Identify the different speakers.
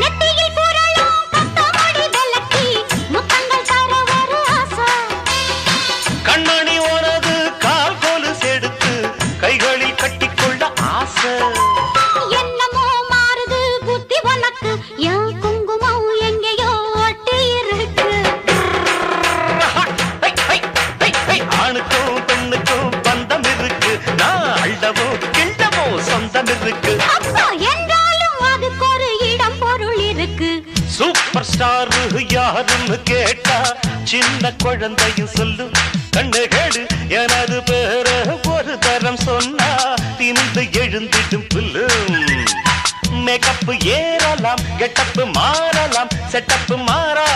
Speaker 1: நெத்தியில் புரளும் கத்தமடி விளக்கி முத்தங்கள் தர ஒரு ஆசை.
Speaker 2: கண்மணி உனது கால் கொலுசு எடுத்து கைகளில் கட்டிக்கொள்ள ஆசை.
Speaker 1: என்னமோ மாறுது புத்தி உனக்கு, என் குங்குமம் எங்கேயோ ஒட்டி இருக்கு.
Speaker 2: ஆணுக்கும் பெண்ணுக்கும் பந்தம் இருக்கு, நான் அள்ளவோ கிண்டவோ சொந்தம் இருக்கு.
Speaker 1: அப்பா என்றாலும் அதுக்கு ஒரு இடம் பொருள் இருக்கு.
Speaker 2: சூப்பர் ஸ்டார் யாருன்னு கேட்டா சின்ன குழந்தையும் சொல்லு. கண்ணு கேடு எனது பேர ஒரு தரம் சொன்னா திணிந்து எழுந்திடும் புல்லு. மேக்கப் ஏறலாம், கெட்டப்பு மாறலாம், செட்டப்பு மாறா